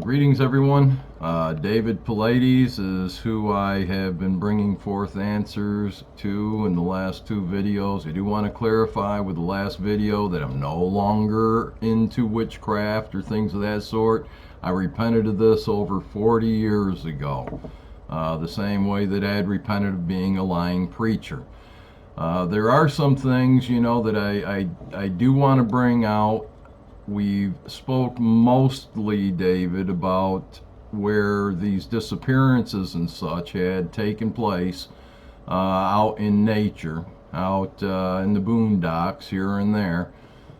Greetings, everyone. David Paulides is who I have been bringing forth answers to in the last two videos. I do want to clarify with the last video that I'm no longer into witchcraft or things of that sort. I repented of this over 40 years ago, the same way that I had repented of being a lying preacher. There are some things, that I do want to bring out. We spoke mostly, David, about where these disappearances and such had taken place out in nature, out in the boondocks here and there,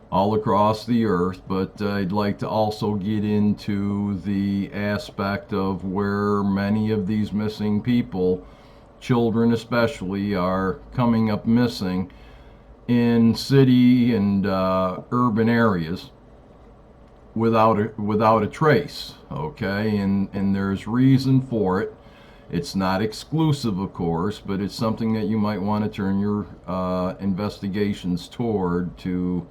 all across the earth. But I'd like to also get into the aspect of where many of these missing people, children especially, are coming up missing in city and urban areas without a trace. Okay, and there's reason for it. It's not exclusive, of course, but it's something that you might want to turn your investigations toward to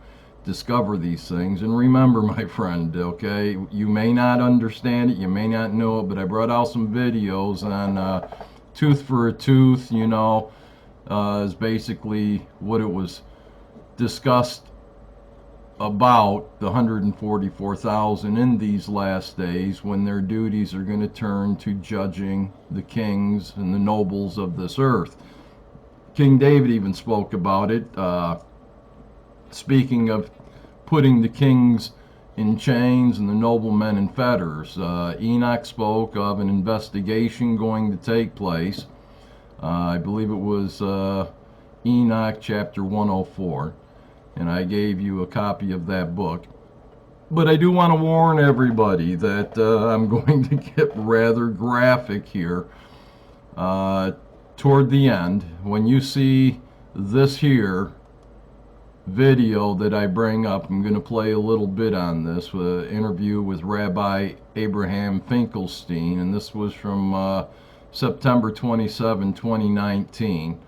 discover these things. And remember, my friend, okay, you may not understand it, you may not know it, but I brought out some videos on tooth for a tooth, is basically what it was discussed about the 144,000 in these last days, when their duties are going to turn to judging the kings and the nobles of this earth. King David even spoke about it, speaking of putting the kings in chains and the noblemen in fetters. Enoch spoke of an investigation going to take place. I believe it was Enoch chapter 104. And I gave you a copy of that book. But I do want to warn everybody that I'm going to get rather graphic here toward the end. When you see this here video that I bring up, I'm going to play a little bit on this, with an interview with Rabbi Abraham Finkelstein, and this was from September 27, 2019.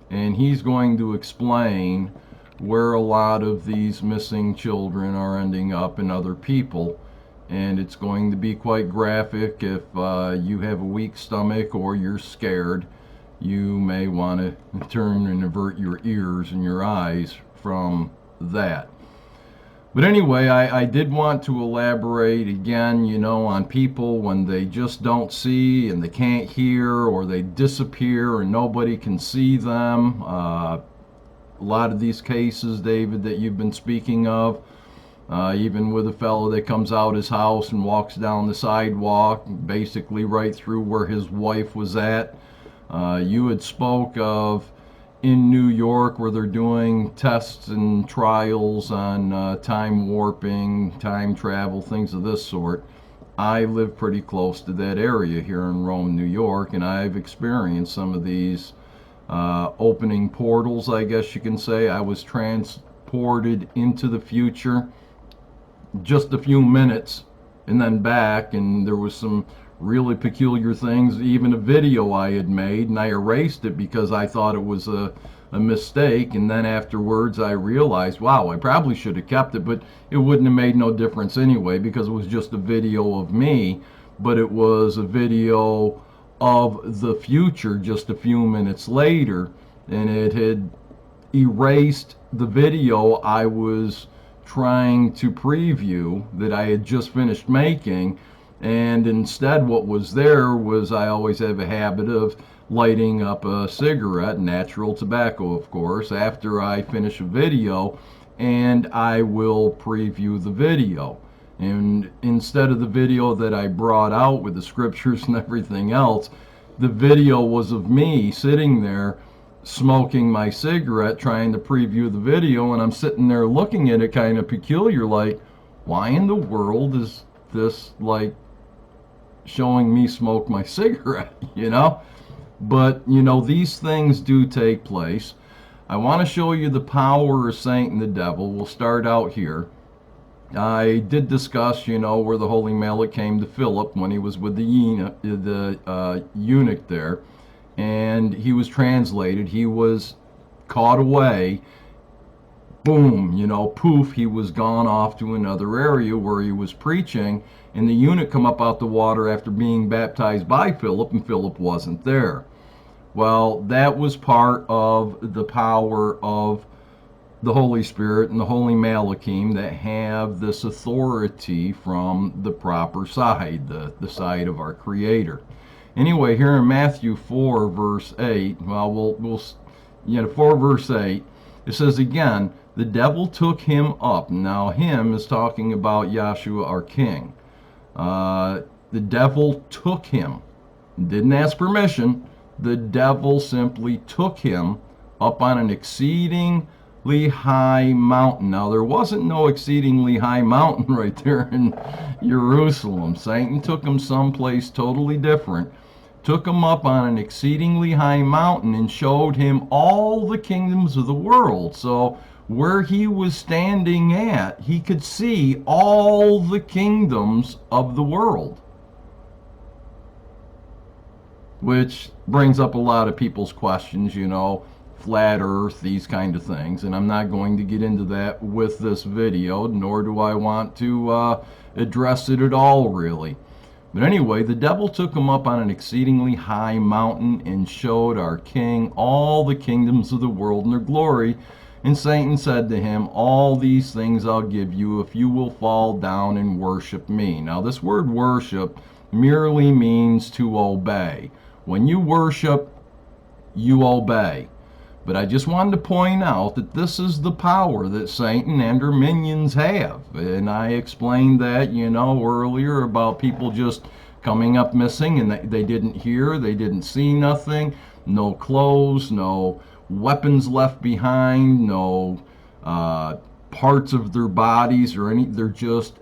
And he's going to explain where a lot of these missing children are ending up and other people. And it's going to be quite graphic. If you have a weak stomach or you're scared, you may want to turn and avert your ears and your eyes from that. But anyway, I did want to elaborate again, on people when they just don't see and they can't hear, or they disappear and nobody can see them. A lot of these cases, David, that you've been speaking of, even with a fellow that comes out his house and walks down the sidewalk, basically right through where his wife was at. You had spoke of in New York, where they're doing tests and trials on time warping, time travel, things of this sort. I live pretty close to that area here in Rome, New York, and I've experienced some of these opening portals, I guess you can say. I was transported into the future just a few minutes and then back, and there was some really peculiar things, even a video I had made, and I erased it because I thought it was a mistake. And then afterwards I realized, wow, I probably should have kept it, but it wouldn't have made no difference anyway, because it was just a video of me, but it was a video of the future just a few minutes later, and it had erased the video I was trying to preview that I had just finished making. And instead what was there was, I always have a habit of lighting up a cigarette, natural tobacco of course, after I finish a video, and I will preview the video. And instead of the video that I brought out with the scriptures and everything else, the video was of me sitting there smoking my cigarette, trying to preview the video, and I'm sitting there looking at it kind of peculiar, like, why in the world is this like showing me smoke my cigarette, But, these things do take place. I want to show you the power of Satan and the devil. We'll start out here. I did discuss, where the Holy Mallet came to Philip when he was with the eunuch there, and he was translated. He was caught away boom, you know, poof, he was gone off to another area where he was preaching, and the eunuch come up out the water after being baptized by Philip, and Philip wasn't there. Well, that was part of the power of the Holy Spirit and the Holy Malachim that have this authority from the proper side, the side of our Creator. Anyway, here in Matthew 4, verse 8, well, we'll 4 verse 8, it says again, the devil took him up. Now, him is talking about Yahshua, our King. The devil took him. Didn't ask permission. The devil simply took him up on an exceedingly high mountain. Now, there wasn't no exceedingly high mountain right there in Jerusalem. Satan took him someplace totally different. Took him up on an exceedingly high mountain and showed him all the kingdoms of the world. So where he was standing at, he could see all the kingdoms of the world. Which brings up a lot of people's questions, you know, flat earth, these kind of things. And I'm not going to get into that with this video, nor do I want to address it at all, really. But anyway, the devil took him up on an exceedingly high mountain and showed our King all the kingdoms of the world and their glory. And Satan said to him, all these things I'll give you if you will fall down and worship me. Now, this word worship merely means to obey. When you worship, you obey. But I just wanted to point out that this is the power that Satan and her minions have. And I explained that, you know, earlier about people just coming up missing and they didn't hear, they didn't see nothing, no clothes, no weapons left behind, no parts of their bodies or any, they're just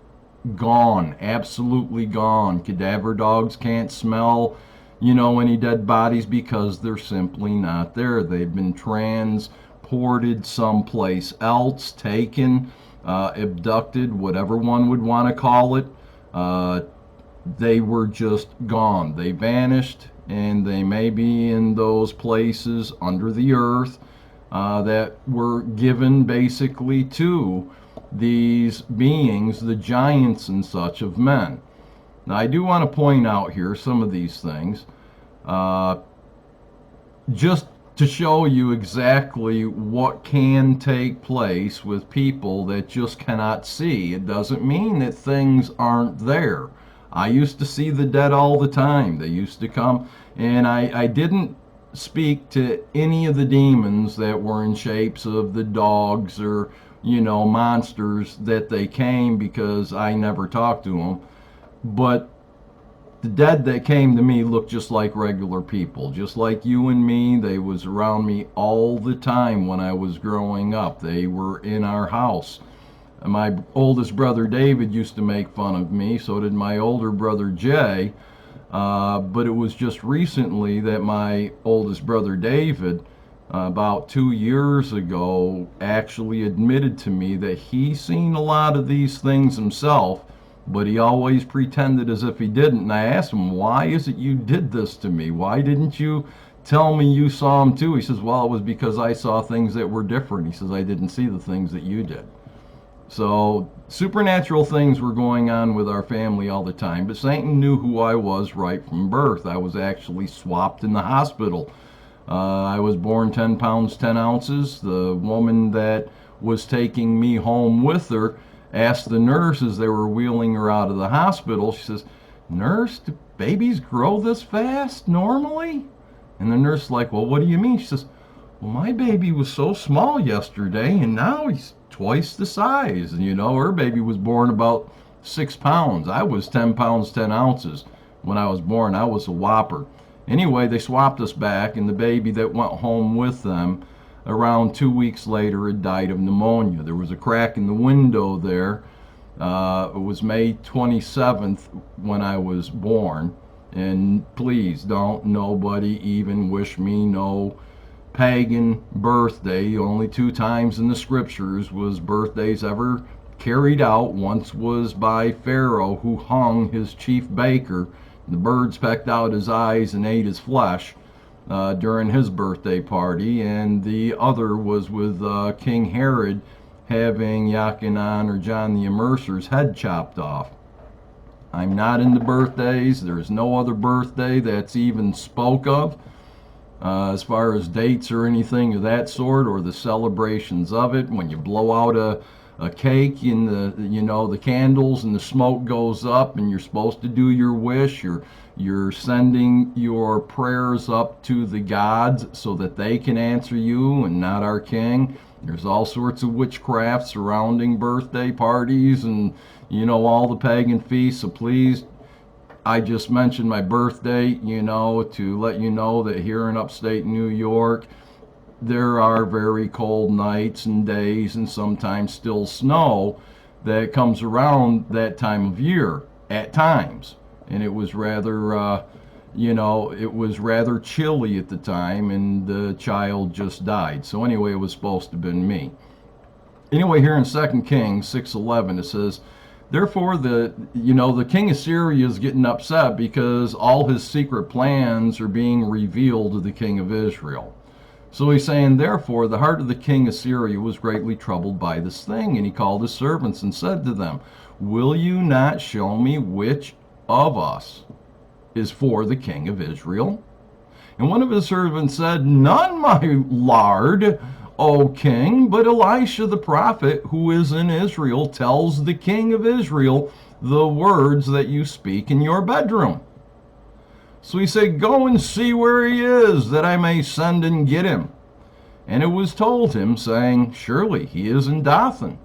gone, absolutely gone. Cadaver dogs can't smell, you know, any dead bodies because they're simply not there. They've been transported someplace else, taken, abducted, whatever one would want to call it. They were just gone. They vanished, and they may be in those places under the earth that were given basically to these beings, the giants and such of men. Now, I do want to point out here some of these things, just to show you exactly what can take place with people that just cannot see. It doesn't mean that things aren't there. I used to see the dead all the time. They used to come, and I didn't speak to any of the demons that were in shapes of the dogs or, you know, monsters that they came, because I never talked to them. But the dead that came to me looked just like regular people, just like you and me. They was around me all the time when I was growing up. They were in our house. My oldest brother David used to make fun of me, so did my older brother Jay. But it was just recently that my oldest brother David, about 2 years ago, actually admitted to me that he seen a lot of these things himself, but he always pretended as if he didn't. And I asked him, why is it you did this to me? Why didn't you tell me you saw them too? He says, well, it was because I saw things that were different. He says, I didn't see the things that you did. So supernatural things were going on with our family all the time, but Satan knew who I was right from birth. I was actually swapped in the hospital. I was born 10 pounds 10 ounces. The woman that was taking me home with her asked the nurse as they were wheeling her out of the hospital, she says, nurse, do babies grow this fast normally? And the nurse is like, well, what do you mean? She says, well, my baby was so small yesterday and now he's twice the size. And you know, her baby was born about 6 pounds. I was 10 pounds 10 ounces when I was born. I was a whopper. Anyway, they swapped us back, and the baby that went home with them around 2 weeks later had died of pneumonia. There was a crack in the window there. It was May 27th when I was born. And please don't nobody even wish me no pagan birthday. Only 2 times in the scriptures was birthdays ever carried out. Once was by Pharaoh, who hung his chief baker. The birds pecked out his eyes and ate his flesh during his birthday party. And the other was with King Herod having Yachanan or John the Immerser's head chopped off. I'm not into birthdays. There's no other birthday that's even spoke of as far as dates or anything of that sort, or the celebrations of it. When you blow out a cake in the candles and the smoke goes up and you're supposed to do your wish, you're sending your prayers up to the gods so that they can answer you and not our king. There's all sorts of witchcraft surrounding birthday parties and all the pagan feasts. So please, I just mentioned my birthday, to let you know that here in upstate New York, there are very cold nights and days and sometimes still snow that comes around that time of year at times. And it was rather, it was rather chilly at the time, and the child just died. So anyway, it was supposed to have been me. Anyway, here in 2 Kings 6:11, it says, therefore, the king of Syria is getting upset because all his secret plans are being revealed to the king of Israel. So he's saying, therefore, the heart of the king of Syria was greatly troubled by this thing. And he called his servants and said to them, will you not show me which of us is for the king of Israel? And one of his servants said, none, my lord, O king, but Elisha the prophet, who is in Israel, tells the king of Israel the words that you speak in your bedroom. So he said, go and see where he is, that I may send and get him. And it was told him, saying, surely he is in Dothan.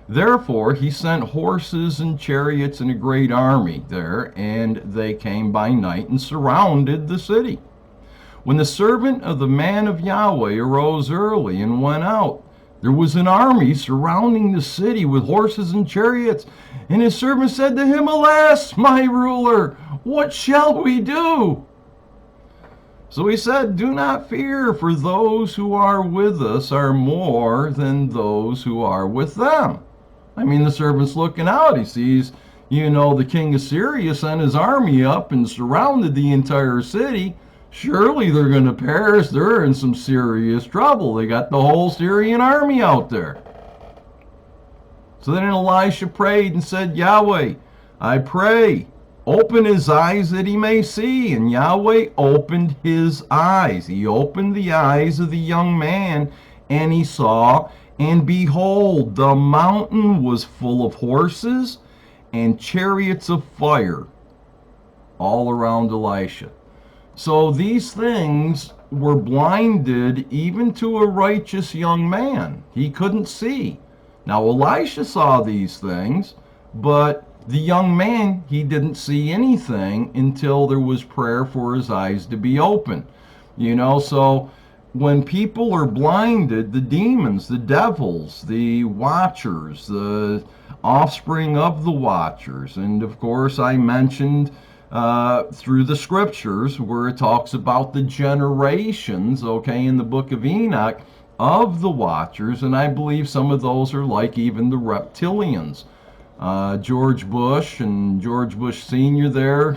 Therefore he sent horses and chariots and a great army there, and they came by night and surrounded the city. When the servant of the man of Yahweh arose early and went out, there was an army surrounding the city with horses and chariots. And his servant said to him, alas, my ruler, what shall we do? So he said, do not fear, for those who are with us are more than those who are with them. I mean, the servant's looking out. He sees, the king of Syria sent his army up and surrounded the entire city. Surely they're going to perish. They're in some serious trouble. They got the whole Syrian army out there. So then Elisha prayed and said, Yahweh, I pray, open his eyes that he may see. And Yahweh opened his eyes. He opened the eyes of the young man, and he saw, and behold, the mountain was full of horses and chariots of fire all around Elisha. So these things were blinded even to a righteous young man. He couldn't see. Now Elisha saw these things, but the young man, he didn't see anything until there was prayer for his eyes to be open. So when people are blinded, the demons, the devils, the watchers, the offspring of the watchers, and of course I mentioned through the scriptures where it talks about the generations, in the book of Enoch, of the watchers, and I believe some of those are like even the reptilians. George Bush and George Bush Sr.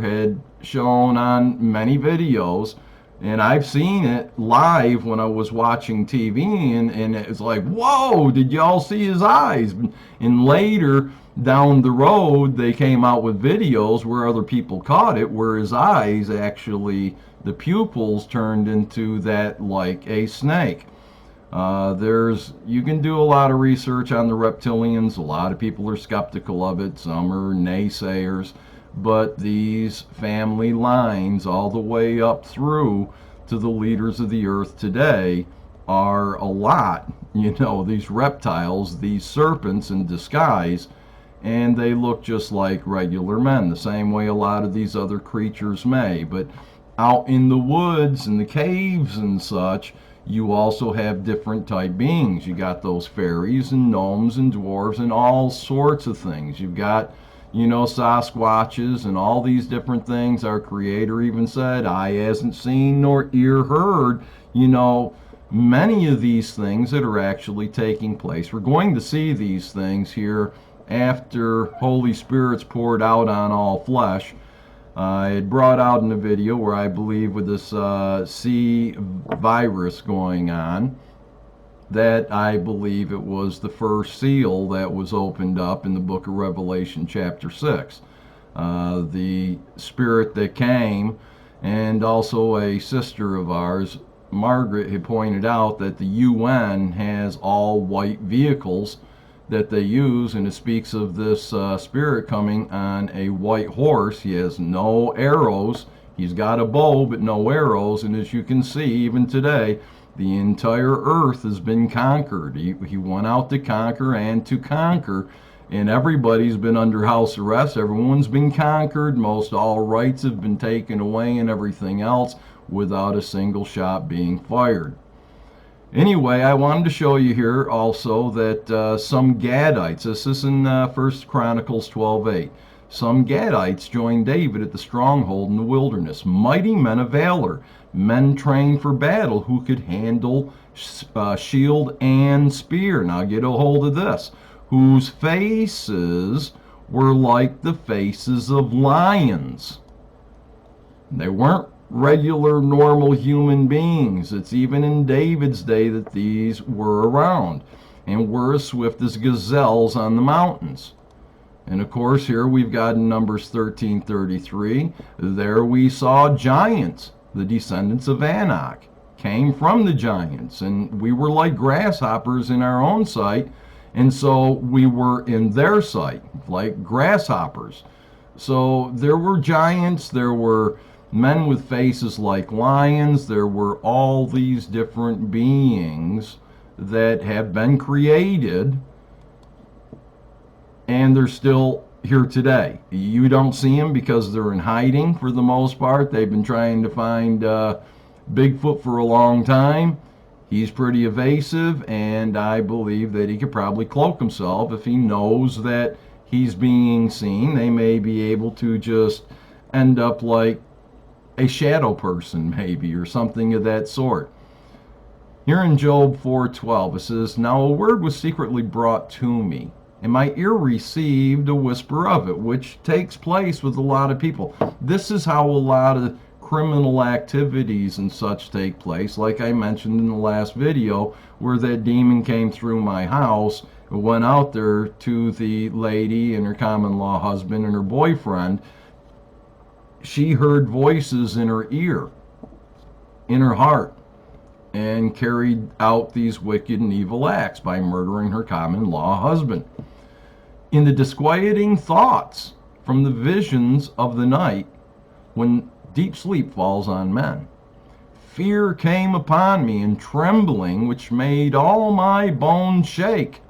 had shown on many videos, and I've seen it live when I was watching TV, and it's like, whoa, did y'all see his eyes? And later down the road, they came out with videos where other people caught it, where his eyes actually, the pupils turned into that like a snake. You can do a lot of research on the reptilians. A lot of people are skeptical of it. Some are naysayers. But these family lines all the way up through to the leaders of the earth today are a lot, these reptiles, these serpents in disguise, and they look just like regular men, the same way a lot of these other creatures may. But out in the woods and the caves and such, you also have different type beings. You got those fairies and gnomes and dwarves and all sorts of things. You've got Sasquatches and all these different things. Our Creator even said, eye hasn't seen nor ear heard, many of these things that are actually taking place. We're going to see these things here after Holy Spirit's poured out on all flesh. I had brought out in a video where I believe with this C virus going on, that I believe it was the first seal that was opened up in the book of Revelation chapter 6. The spirit that came, and also a sister of ours, Margaret, had pointed out that the UN has all white vehicles that they use, and it speaks of this spirit coming on a white horse. He has no arrows. He's got a bow, but no arrows. And as you can see, even today, the entire earth has been conquered. He went out to conquer and to conquer, and everybody's been under house arrest. Everyone's been conquered. Most all rights have been taken away and everything else without a single shot being fired. Anyway, I wanted to show you here also that some Gadites, this is in 1 Chronicles 12:8, some Gadites joined David at the stronghold in the wilderness, mighty men of valor, men trained for battle who could handle shield and spear. Now get a hold of this. Whose faces were like the faces of lions. They weren't regular, normal human beings. It's even in David's day that these were around, and were as swift as gazelles on the mountains. And of course, here we've got in Numbers 13:33, there we saw giants, the descendants of Anak, came from the giants, and we were like grasshoppers in our own sight, and so we were in their sight, like grasshoppers. So there were giants, there were men with faces like lions, there were all these different beings that have been created, and they're still here today. You don't see them because they're in hiding for the most part. They've been trying to find Bigfoot for a long time. He's pretty evasive, and I believe that he could probably cloak himself if he knows that he's being seen. They may be able to just end up like a shadow person, maybe, or something of that sort. Here in Job 4:12, it says, "Now a word was secretly brought to me, and my ear received a whisper of it," which takes place with a lot of people. This is how a lot of criminal activities and such take place, like I mentioned in the last video, where that demon came through my house, went out there to the lady and her common law husband and her boyfriend. She heard voices in her ear, in her heart, and carried out these wicked and evil acts by murdering her common law husband. In the disquieting thoughts from the visions of the night, when deep sleep falls on men, fear came upon me, and trembling which made all my bones shake.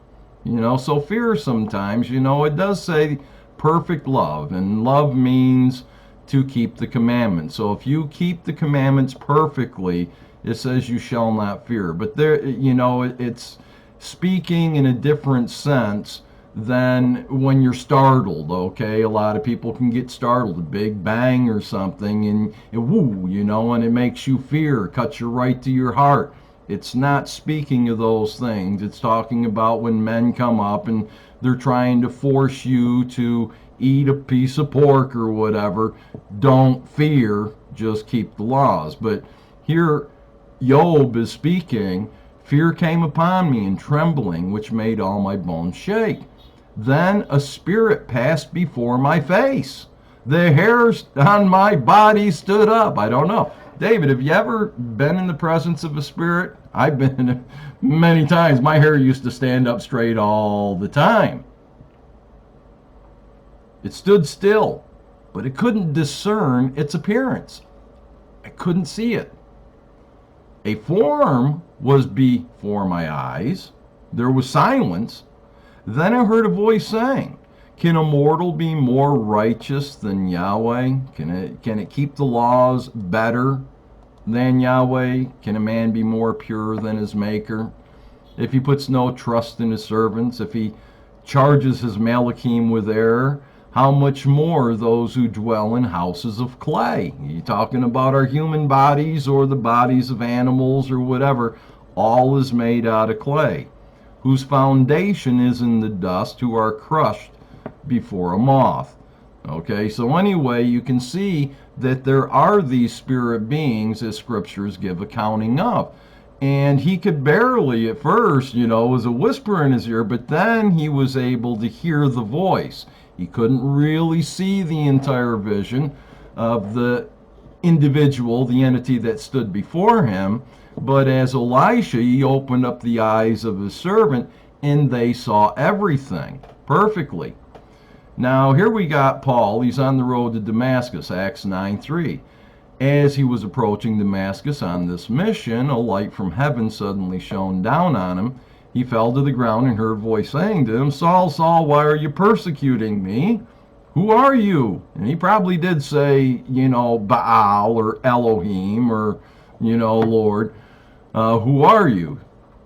So fear sometimes, it does say perfect love, and love means to keep the commandments. So if you keep the commandments perfectly, it says you shall not fear. But there, it's speaking in a different sense than when you're startled, okay? A lot of people can get startled, a big bang or something, and woo, and it makes you fear, cuts you right to your heart. It's not speaking of those things. It's talking about when men come up and they're trying to force you to eat a piece of pork or whatever. Don't fear, just keep the laws. But here, Job is speaking, fear came upon me, and trembling, which made all my bones shake. Then a spirit passed before my face. The hairs on my body stood up. I don't know. David, have you ever been in the presence of a spirit? I've been in it many times. My hair used to stand up straight all the time. It stood still, but it couldn't discern its appearance. I couldn't see it. A form was before my eyes. There was silence. Then I heard a voice saying, "Can a mortal be more righteous than Yahweh? Can it keep the laws better than Yahweh? Can a man be more pure than his maker? If he puts no trust in his servants, if he charges his malachim with error, how much more those who dwell in houses of clay?" Are you talking about our human bodies or the bodies of animals or whatever? All is made out of clay, whose foundation is in the dust, who are crushed before a moth. Okay, so anyway, you can see that there are these spirit beings that scriptures give accounting of. And he could barely at first, it was a whisper in his ear, but then he was able to hear the voice. He couldn't really see the entire vision of the individual, the entity that stood before him, but as Elisha, he opened up the eyes of his servant, and they saw everything perfectly. Now, here we got Paul. He's on the road to Damascus, Acts 9:3. As he was approaching Damascus on this mission, a light from heaven suddenly shone down on him. He fell to the ground and heard a voice saying to him, Saul, Saul, why are you persecuting me? Who are you? And he probably did say, Baal or Elohim or, Lord. Who are you?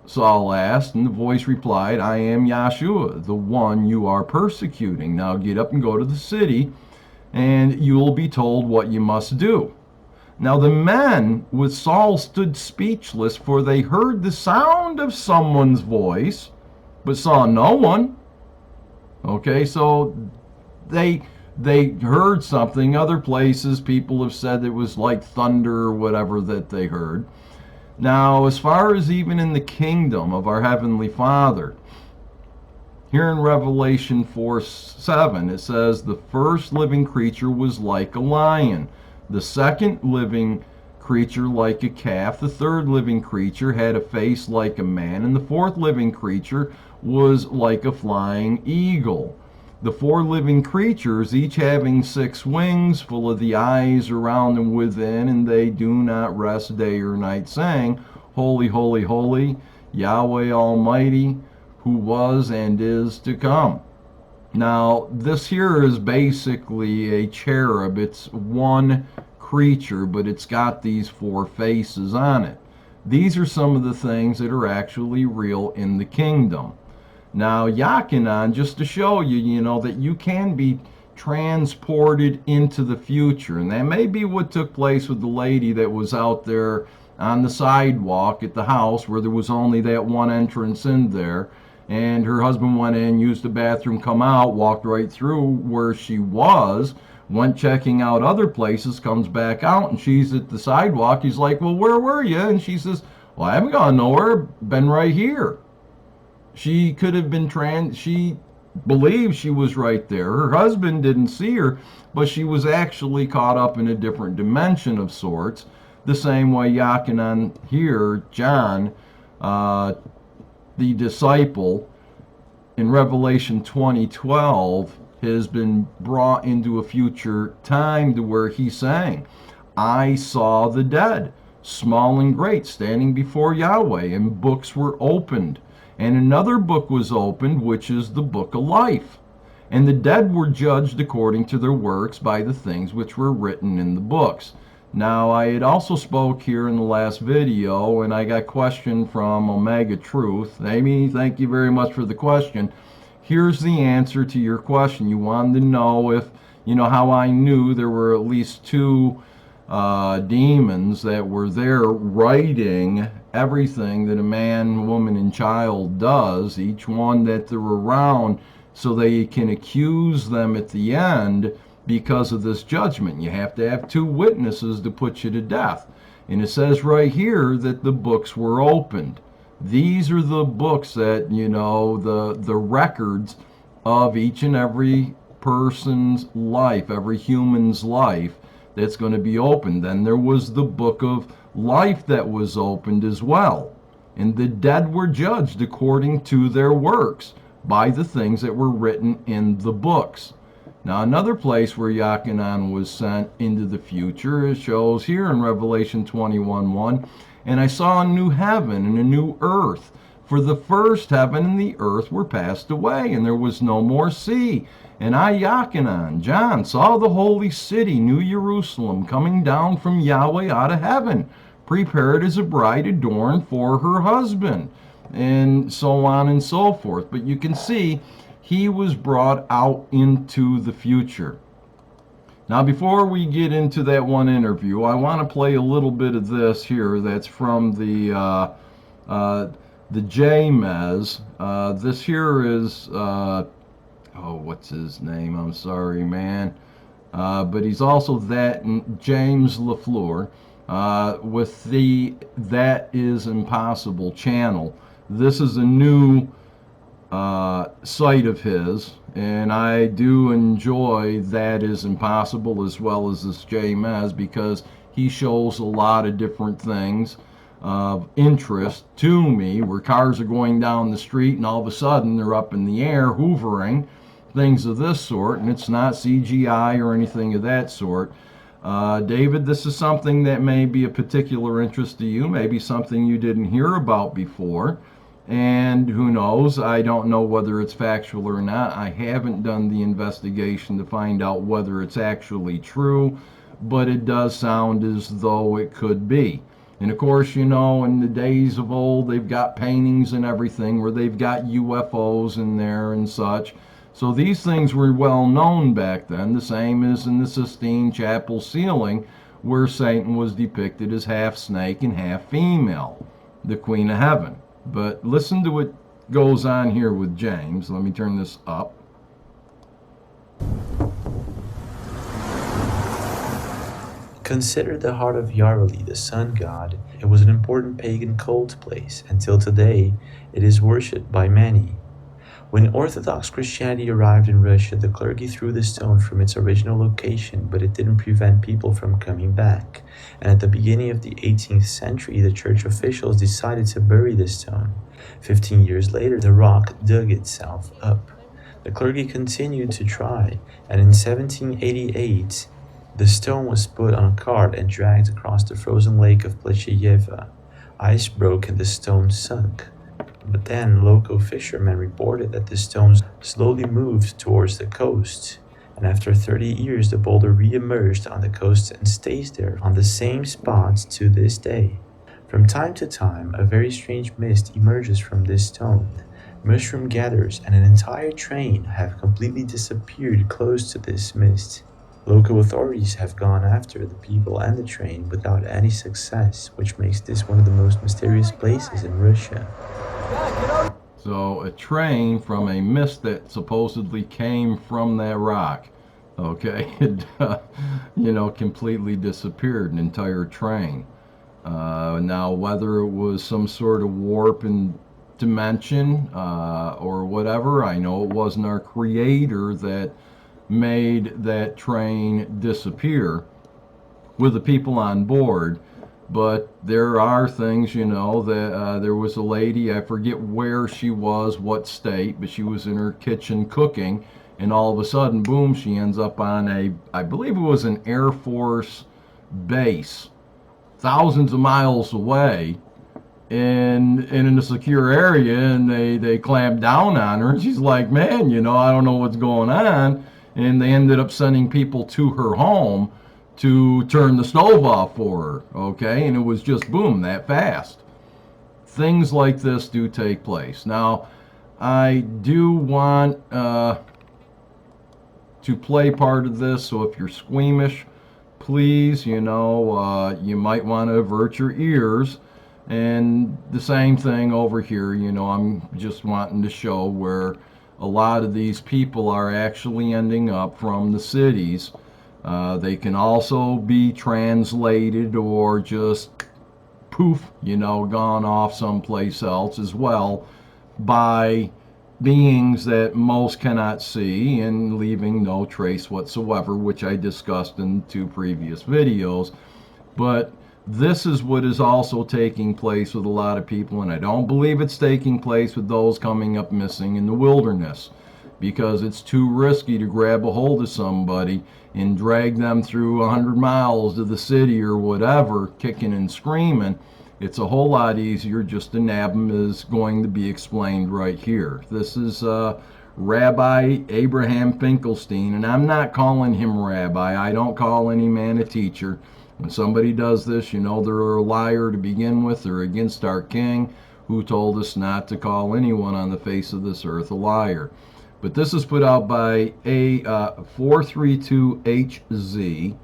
Saul asked, and the voice replied, I am Yahshua, the one you are persecuting. Now get up and go to the city, and you will be told what you must do. Now the men with Saul stood speechless, for they heard the sound of someone's voice, but saw no one. Okay, so they heard something. Other places, people have said it was like thunder or whatever that they heard. Now, as far as even in the kingdom of our Heavenly Father, here in Revelation 4:7, it says, the first living creature was like a lion, the second living creature like a calf, the third living creature had a face like a man, and the fourth living creature was like a flying eagle. The four living creatures, each having 6 wings, full of the eyes around and within, and they do not rest day or night, saying, Holy, holy, holy, Yahweh Almighty, who was and is to come. Now, this here is basically a cherub. It's one creature, but it's got these 4 faces on it. These are some of the things that are actually real in the kingdom. Now, Yachanan, just to show you, that you can be transported into the future. And that may be what took place with the lady that was out there on the sidewalk at the house where there was only that one entrance in there. And her husband went in, used the bathroom, come out, walked right through where she was, went checking out other places, comes back out, and she's at the sidewalk. He's like, well, where were you? And she says, well, I haven't gone nowhere, been right here. She could have been she believed she was right there. Her husband didn't see her, but she was actually caught up in a different dimension of sorts. The same way Yachanan here, John, the disciple, in Revelation 20:12, has been brought into a future time to where he's saying, I saw the dead, small and great, standing before Yahweh, and books were opened. And another book was opened, which is the book of life. And the dead were judged according to their works by the things which were written in the books. Now, I had also spoke here in the last video, and I got a question from Omega Truth. Amy, thank you very much for the question. Here's the answer to your question. You wanted to know if, how I knew there were at least 2 demons that were there writing everything that a man, woman, and child does, each one that they're around, so they can accuse them at the end because of this judgment. You have to have 2 witnesses to put you to death. And it says right here that the books were opened. These are the books that, the records of each and every person's life, every human's life, that's going to be opened. Then there was the book of life that was opened as well. And the dead were judged according to their works by the things that were written in the books. Now, another place where Yachanan was sent into the future, it shows here in Revelation 21:1, and I saw a new heaven and a new earth, for the first heaven and the earth were passed away, and there was no more sea. And I, Yachanan, John, saw the holy city, New Jerusalem, coming down from Yahweh out of heaven, prepared as a bride adorned for her husband, and so on and so forth. But you can see he was brought out into the future. Now, before we get into that one interview, I want to play a little bit of this here that's from the James. This here is... what's his name? I'm sorry, man. But he's also that James LaFleur. with the That Is Impossible channel. This is a new site of his, and I do enjoy That Is Impossible as well as this J Mez, because he shows a lot of different things of interest to me, where cars are going down the street and all of a sudden they're up in the air hoovering, things of this sort, and it's not CGI or anything of that sort. David, this is something that may be of particular interest to you, maybe something you didn't hear about before. And who knows, I don't know whether it's factual or not. I haven't done the investigation to find out whether it's actually true, but it does sound as though it could be. And of course, you know, in the days of old, they've got paintings and everything where they've got UFOs in there and such. So these things were well known back then, the same as in the Sistine Chapel ceiling, where Satan was depicted as half snake and half female, the Queen of Heaven. But listen to what goes on here with James. Let me turn this up. Considered the heart of Yahweh, the sun god, it was an important pagan cult place. Until today, it is worshipped by many. When Orthodox Christianity arrived in Russia, the clergy threw the stone from its original location, but it didn't prevent people from coming back. And at the beginning of the 18th century, the church officials decided to bury the stone. 15 years later, the rock dug itself up. The clergy continued to try, and in 1788, the stone was put on a cart and dragged across the frozen lake of Plecheyeva. Ice broke and the stone sunk. But then local fishermen reported that the stones slowly moved towards the coast, and after 30 years the boulder re-emerged on the coast and stays there on the same spots to this day. From time to time, a very strange mist emerges from this stone. Mushroom gatherers and an entire train have completely disappeared close to this mist. Local authorities have gone after the people and the train without any success, which makes this one of the most mysterious places in Russia. So a train from a mist that supposedly came from that rock, okay, it, you know, completely disappeared, an entire train. Now, whether it was some sort of warp in dimension or whatever, I know it wasn't our creator that made that train disappear with the people on board. But there are things, you know, that there was a lady, I forget where she was, what state, but she was in her kitchen cooking, and all of a sudden, boom, she ends up on I believe it was an Air Force base, thousands of miles away, and in a secure area, and they clamped down on her, and she's like, man, you know, I don't know what's going on, and they ended up sending people to her home to turn the stove off for her, okay? And it was just boom, that fast. Things like this do take place. Now, I do want to play part of this, so if you're squeamish, please, you know, you might want to avert your ears. And the same thing over here, you know, I'm just wanting to show where a lot of these people are actually ending up from the cities. They can also be translated or just poof, you know, gone off someplace else as well by beings that most cannot see and leaving no trace whatsoever, which I discussed in 2 previous videos. But this is what is also taking place with a lot of people, and I don't believe it's taking place with those coming up missing in the wilderness, because it's too risky to grab a hold of somebody and drag them through 100 miles to the city or whatever, kicking and screaming. It's a whole lot easier just to nab them, as going to be explained right here. This is Rabbi Abraham Finkelstein, and I'm not calling him rabbi. I don't call any man a teacher. When somebody does this, you know they're a liar to begin with. They're against our king, who told us not to call anyone on the face of this earth a liar. But this is put out by A432HZ,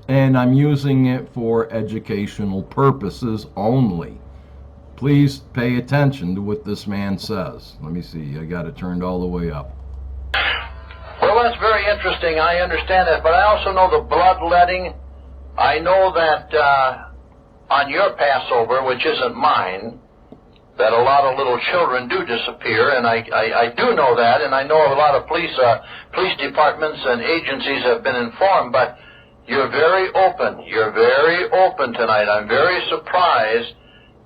and I'm using it for educational purposes only. Please pay attention to what this man says. Let me see, I got it turned all the way up. Well, that's very interesting. I understand that, but I also know the bloodletting I know that on your Passover, which isn't mine, that a lot of little children do disappear, and I do know that, and I know a lot of police departments and agencies have been informed, but you're very open. You're very open tonight. I'm very surprised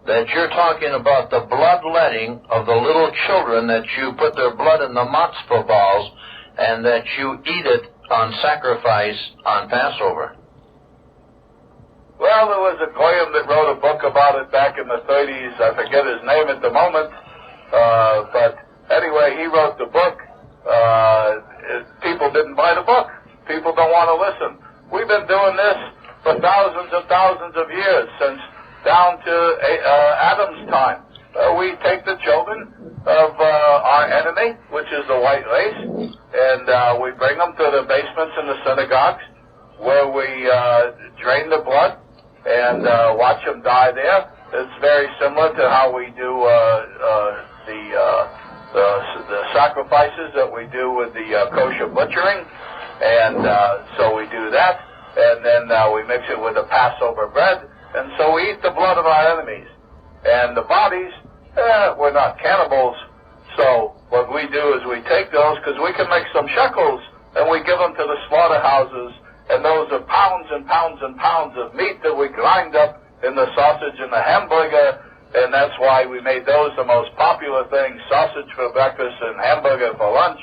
that you're talking about the bloodletting of the little children, that you put their blood in the matzah balls, and that you eat it on sacrifice on Passover. Well, there was a Goyim that wrote a book about it back in the 30s. I forget his name at the moment. But anyway, he wrote the book. People didn't buy the book. People don't want to listen. We've been doing this for thousands and thousands of years, since down to Adam's time. We take the children of our enemy, which is the white race, and we bring them to the basements in the synagogues, where we drain the blood and watch them die there. It's very similar to how we do the sacrifices that we do with the kosher butchering, and so we do that, and then we mix it with the Passover bread, and so we eat the blood of our enemies. And the bodies, we're not cannibals, so what we do is we take those, because we can make some shekels, and we give them to the slaughterhouses. And those are pounds and pounds and pounds of meat that we grind up in the sausage and the hamburger, and that's why we made those the most popular things, sausage for breakfast and hamburger for lunch.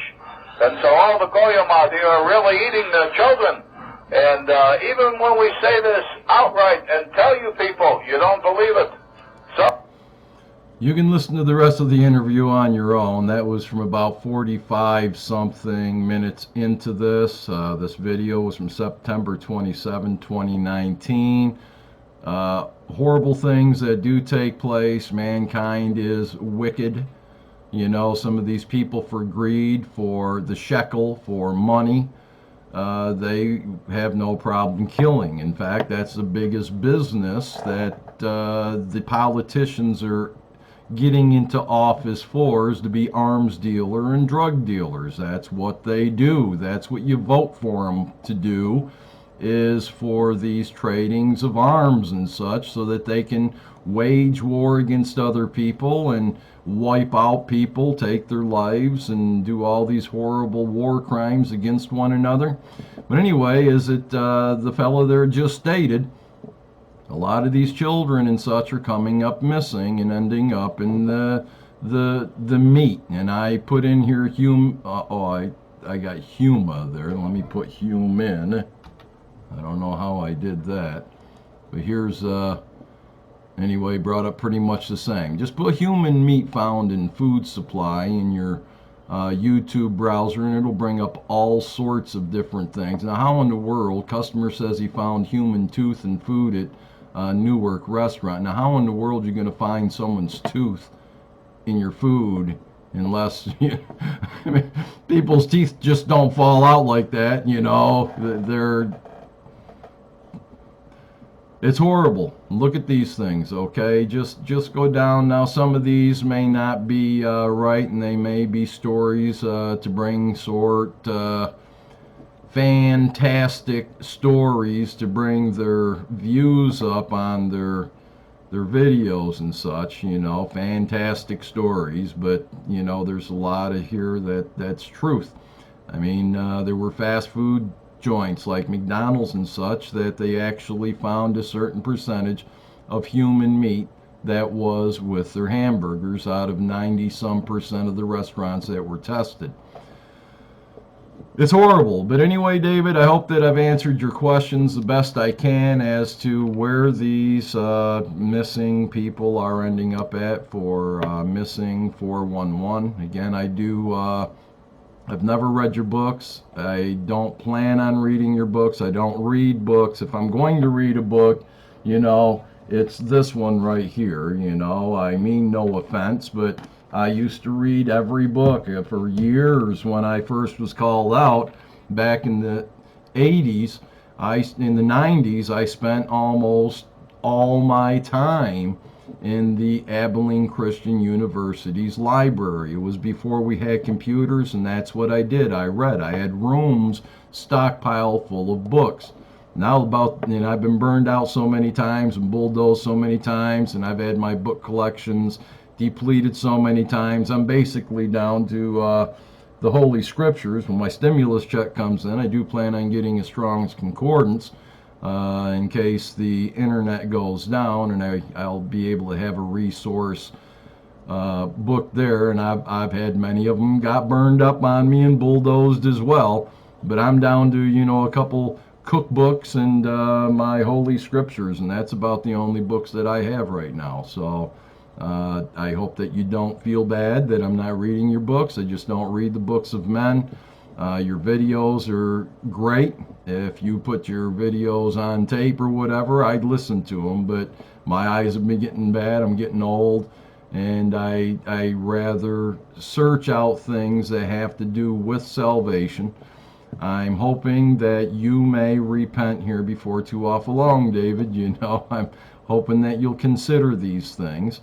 And so all the Goyim out here are really eating their children. And even when we say this outright and tell you people, you don't believe it. So you can listen to the rest of the interview on your own. That was from about 45 something minutes into this. This video was from September 27, 2019. Horrible things that do take place. Mankind is wicked. You know, some of these people, for greed, for the shekel, for money, they have no problem killing. In fact, that's the biggest business that the politicians are getting into office for, is to be arms dealer and drug dealers. That's what they do. That's what you vote for them to do, is for these tradings of arms and such, so that they can wage war against other people and wipe out people, take their lives, and do all these horrible war crimes against one another. But anyway, as the fellow there just stated, a lot of these children and such are coming up missing and ending up in the meat. And I put in here I got huma there. Let me put human. I don't know how I did that, but here's anyway, brought up pretty much the same. Just put human meat found in food supply in your YouTube browser, and it'll bring up all sorts of different things. Now, how in the world, customer says he found human tooth in food at Newark restaurant. Now, how in the world are you going to find someone's tooth in your food unless I mean, people's teeth just don't fall out like that, you know? It's horrible. Look at these things, okay? Just go down. Now, some of these may not be right, and they may be stories to bring fantastic stories to bring their views up on their videos and such, you know, fantastic stories. But, you know, there's a lot of here that's truth. I mean, there were fast food joints like McDonald's and such that they actually found a certain percentage of human meat that was with their hamburgers out of 90-some% of the restaurants that were tested. It's horrible. But anyway, David, I hope that I've answered your questions the best I can as to where these missing people are ending up at for missing 411. Again, I've never read your books. I don't plan on reading your books. I don't read books. If I'm going to read a book, you know, it's this one right here, you know. I mean no offense, but I used to read every book for years when I first was called out back in the 80s. In the 90s, I spent almost all my time in the Abilene Christian University's library. It was before we had computers, and that's what I did. I read. I had rooms stockpiled full of books. Now I've been burned out so many times and bulldozed so many times, and I've had my book collections depleted so many times. I'm basically down to the Holy Scriptures. When my stimulus check comes in, I do plan on getting a Strong's Concordance in case the internet goes down, and I'll be able to have a resource book there. And I've had many of them got burned up on me and bulldozed as well. But I'm down to, a couple cookbooks and my Holy Scriptures, and that's about the only books that I have right now. So I hope that you don't feel bad that I'm not reading your books. I just don't read the books of men. Your videos are great. If you put your videos on tape or whatever, I'd listen to them, but my eyes have been getting bad. I'm getting old, and I rather search out things that have to do with salvation. I'm hoping that you may repent here before too awful long, David. I'm hoping that you'll consider these things.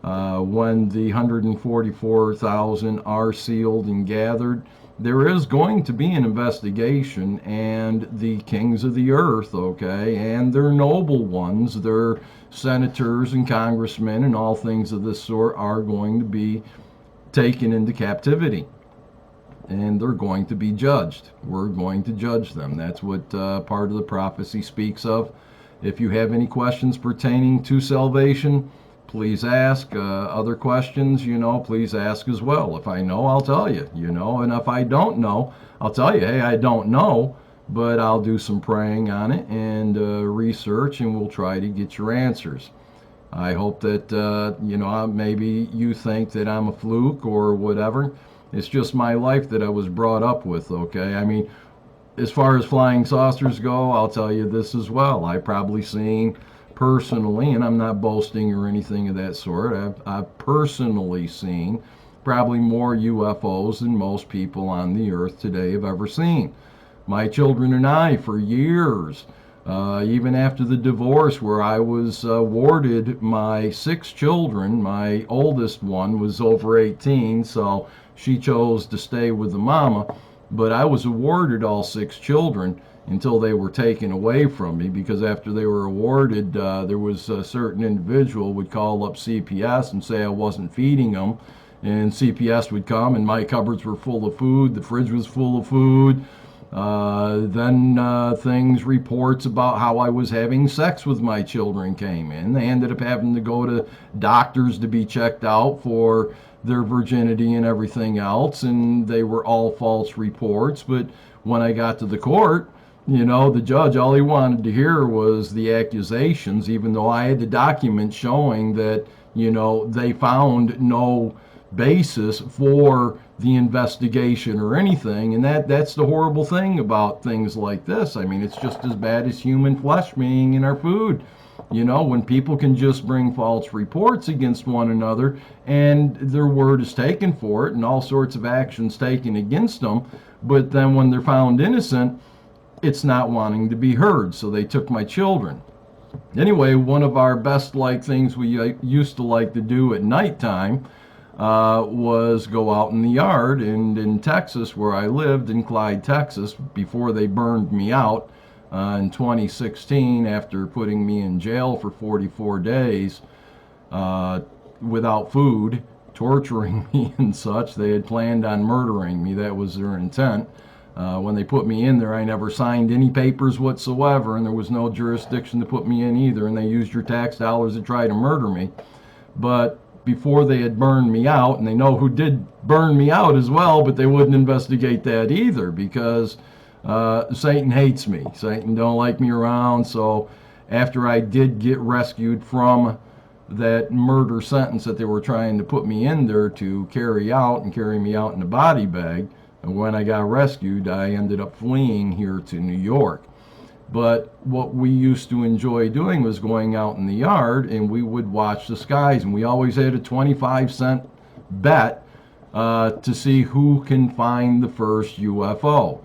When the 144,000 are sealed and gathered, there is going to be an investigation, and the kings of the earth, okay, and their noble ones, their senators and congressmen and all things of this sort are going to be taken into captivity. And they're going to be judged. We're going to judge them. That's what part of the prophecy speaks of. If you have any questions pertaining to salvation, please ask. Other questions, please ask as well. If I know, I'll tell you, and if I don't know, I'll tell you, hey, I don't know, but I'll do some praying on it and research, and we'll try to get your answers. I hope that, maybe you think that I'm a fluke or whatever. It's just my life that I was brought up with, okay? I mean, as far as flying saucers go, I'll tell you this as well. I've probably seen personally, and I'm not boasting or anything of that sort, I've personally seen probably more UFOs than most people on the earth today have ever seen. My children and I, for years, even after the divorce where I was awarded my 6 children, my oldest one was over 18, so she chose to stay with the mama, but I was awarded all 6 children until they were taken away from me, because after they were awarded, there was a certain individual would call up CPS and say I wasn't feeding them, and CPS would come and my cupboards were full of food, the fridge was full of food. Then reports about how I was having sex with my children came in. They ended up having to go to doctors to be checked out for their virginity and everything else, and they were all false reports. But when I got to the court, the judge, all he wanted to hear was the accusations, even though I had the document showing that, they found no basis for the investigation or anything. And that's the horrible thing about things like this. I mean, it's just as bad as human flesh being in our food. When people can just bring false reports against one another and their word is taken for it and all sorts of actions taken against them, but then when they're found innocent, it's not wanting to be heard. So they took my children. Anyway, one of our best things we used to like to do at nighttime was go out in the yard, and in Texas, where I lived in Clyde, Texas, before they burned me out in 2016 after putting me in jail for 44 days without food, torturing me and such. They had planned on murdering me. That was their intent. When they put me in there, I never signed any papers whatsoever, and there was no jurisdiction to put me in either, and they used your tax dollars to try to murder me. But before they had burned me out, and they know who did burn me out as well, but they wouldn't investigate that either, because Satan hates me. Satan don't like me around. So after I did get rescued from that murder sentence that they were trying to put me in there to carry out and carry me out in a body bag, and when I got rescued, I ended up fleeing here to New York. But what we used to enjoy doing was going out in the yard, and we would watch the skies, and we always had a 25-cent bet to see who can find the first UFO.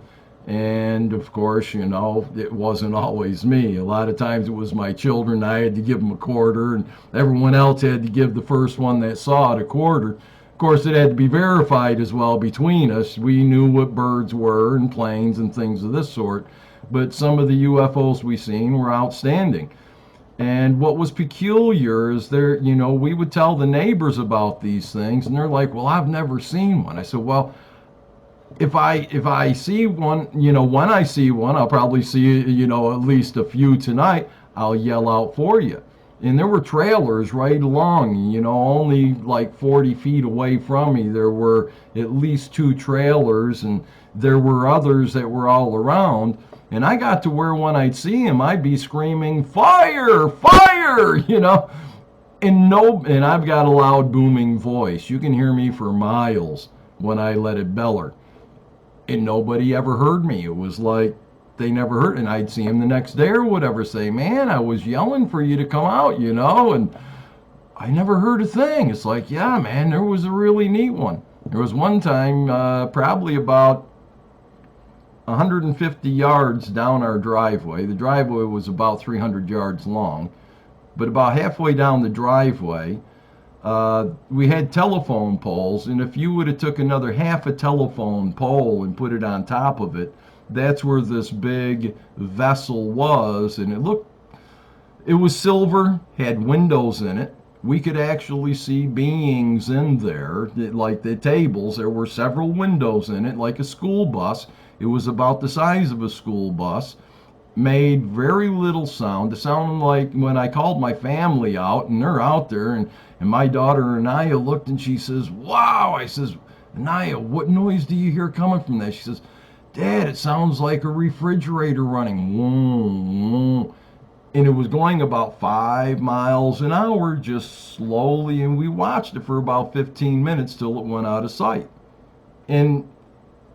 And of course, it wasn't always me. A lot of times it was my children. I had to give them a quarter, and everyone else had to give the first one that saw it a quarter. Of course, it had to be verified as well between us. We knew what birds were and planes and things of this sort. but some of the UFOs we seen were outstanding. And what was peculiar is we would tell the neighbors about these things, and they're like, well, I've never seen one. I said, well, if I see one, when I see one, I'll probably see, at least a few tonight. I'll yell out for you. And there were trailers right along, only like 40 feet away from me. There were at least 2 trailers, and there were others that were all around. And I got to where when I'd see him, I'd be screaming, fire, fire, and I've got a loud booming voice. You can hear me for miles when I let it beller. And nobody ever heard me. It was like they never heard. And I'd see him the next day or whatever, say, man, I was yelling for you to come out, and I never heard a thing. It's like, yeah, man, there was a really neat one. There was one time, probably about 150 yards down our driveway. The driveway was about 300 yards long, but about halfway down the driveway, we had telephone poles, and if you would have took another half a telephone pole and put it on top of it, that's where this big vessel was, and it was silver, had windows in it. We could actually see beings in there, like the tables. There were several windows in it, like a school bus. It was about the size of a school bus. Made very little sound. It sounded like when I called my family out, and they're out there, and my daughter Anaya looked, and she says, wow. I says, Anaya, what noise do you hear coming from that? She says, Dad, it sounds like a refrigerator running. Vroom, vroom. And it was going about 5 miles an hour, just slowly, and we watched it for about 15 minutes till it went out of sight. And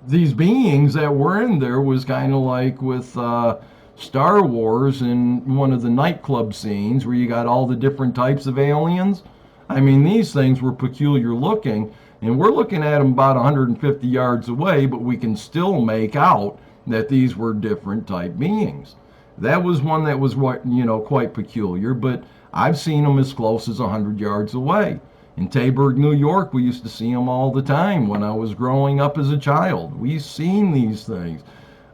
these beings that were in there was kind of like with Star Wars in one of the nightclub scenes where you got all the different types of aliens. I mean, these things were peculiar looking, and we're looking at them about 150 yards away, but we can still make out that these were different type beings. That was one that was quite peculiar, but I've seen them as close as 100 yards away. In Taberg, New York, we used to see them all the time when I was growing up as a child. We've seen these things.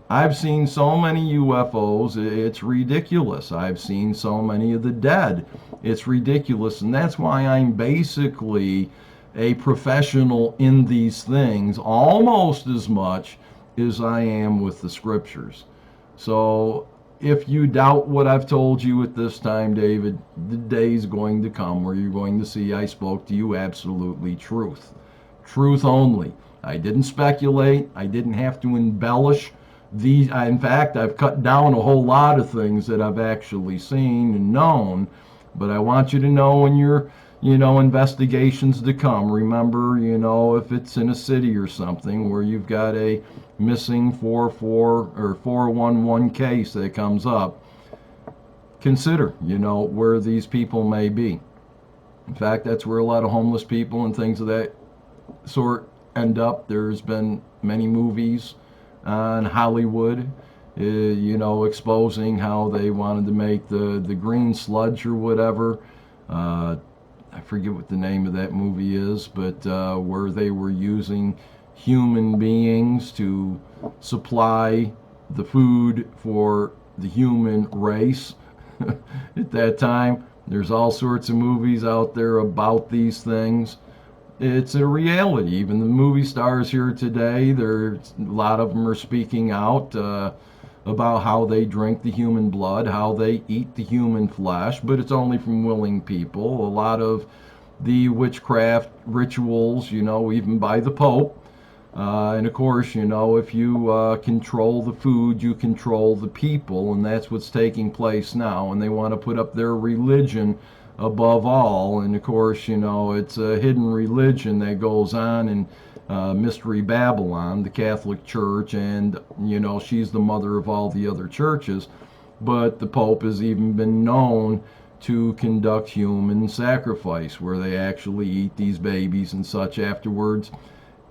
I've seen so many UFOs, it's ridiculous. I've seen so many of the dead. It's ridiculous, and that's why I'm basically a professional in these things almost as much as I am with the scriptures. So if you doubt what I've told you at this time, David, the day's going to come where you're going to see I spoke to you absolutely truth. Truth only. I didn't speculate. I didn't have to embellish. In fact, I've cut down a whole lot of things that I've actually seen and known, but I want you to know in your, investigations to come, remember, if it's in a city or something where you've got a missing 444 or 411 case that comes up, consider, where these people may be. In fact, that's where a lot of homeless people and things of that sort end up. There's been many movies on Hollywood, exposing how they wanted to make the green sludge or whatever. I forget what the name of that movie is, but where they were using human beings to supply the food for the human race at that time. There's all sorts of movies out there about these things. It's a reality. Even the movie stars here today, a lot of them are speaking out about how they drink the human blood, how they eat the human flesh, but it's only from willing people. A lot of the witchcraft rituals, even by the Pope. And of course, if you control the food, you control the people, and that's what's taking place now. And they want to put up their religion above all. And of course, it's a hidden religion that goes on in Mystery Babylon, the Catholic Church, and she's the mother of all the other churches. But the Pope has even been known to conduct human sacrifice, where they actually eat these babies and such afterwards.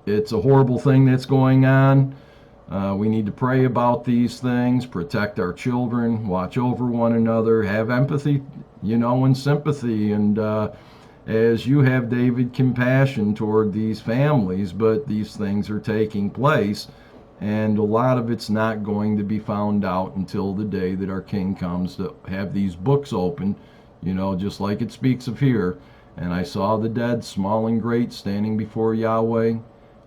It's a horrible thing that's going on. We need to pray about these things, protect our children, watch over one another, have empathy, and sympathy, and as you have, David, compassion toward these families, but these things are taking place. and a lot of it's not going to be found out until the day that our King comes to have these books opened, you know, just like it speaks of here. And I saw the dead, small and great, standing before Yahweh,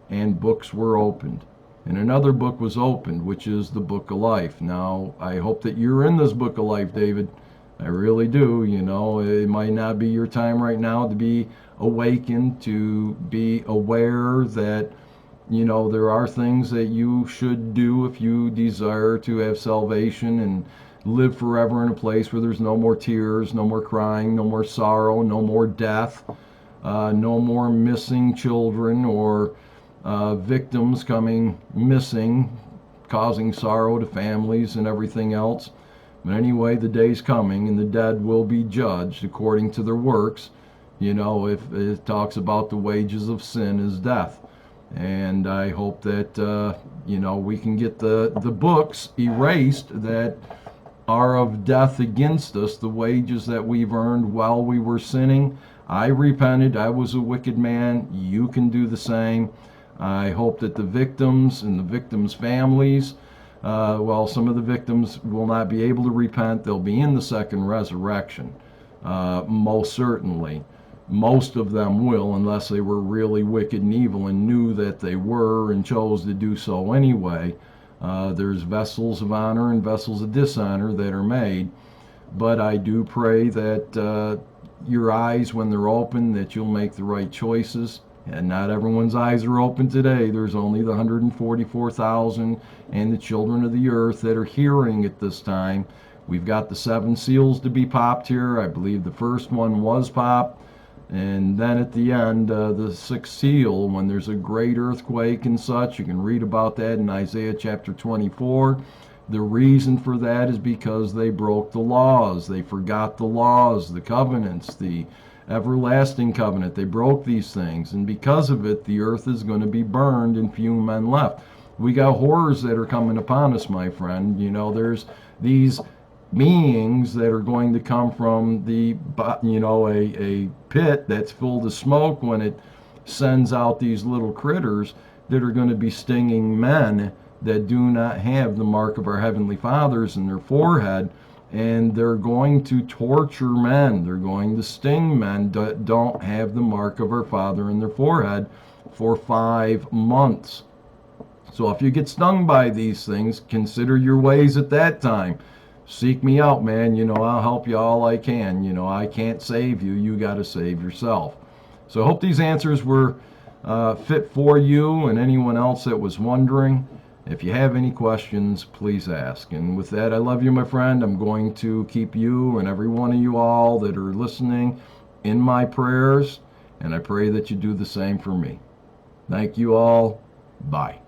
and books were opened. And another book was opened, which is the book of life. Now, I hope that you're in this book of life, David. I really do. You know, it might not be your time right now to be awakened, to be aware that, you know, there are things that you should do if you desire to have salvation and live forever in a place where there's no more tears, no more crying, no more sorrow, no more death, no more missing children or victims coming missing, causing sorrow to families and everything else. But anyway, the day's coming and the dead will be judged according to their works. You know, if it talks about the wages of sin is death. And I hope that, you know, we can get the books erased that are of death against us, the wages that we've earned while we were sinning. I repented. I was a wicked man. You can do the same. I hope that the victims and the victims' families, well, some of the victims will not be able to repent. They'll be in the second resurrection, most certainly. Most of them will, unless they were really wicked and evil and knew that they were and chose to do so anyway. There's vessels of honor and vessels of dishonor that are made. But I do pray that your eyes, when they're open, that you'll make the right choices. And not everyone's eyes are open today. There's only the 144,000 and the children of the earth that are hearing at this time. We've got the 7 seals to be popped here. I believe the first one was popped. And then at the end, the 6th seal, when there's a great earthquake and such, you can read about that in Isaiah chapter 24. The reason for that is because they broke the laws. They forgot the laws, the covenants, the everlasting covenant. They broke these things. And because of it, the earth is going to be burned and few men left. We got horrors that are coming upon us, my friend. You know, there's these beings that are going to come from the, you know, a pit that's filled of smoke when it sends out these little critters that are going to be stinging men that do not have the mark of our heavenly fathers in their forehead, and they're going to torture men. They're going to sting men that don't have the mark of our Father in their forehead for 5 months. So if you get stung by these things, consider your ways at that time. Seek me out, man. You know, I'll help you all I can. You know, I can't save you. You got to save yourself. So I hope these answers were fit for you and anyone else that was wondering. If you have any questions, please ask. And with that, I love you, my friend. I'm going to keep you and every one of you all that are listening in my prayers, and I pray that you do the same for me. Thank you all. Bye.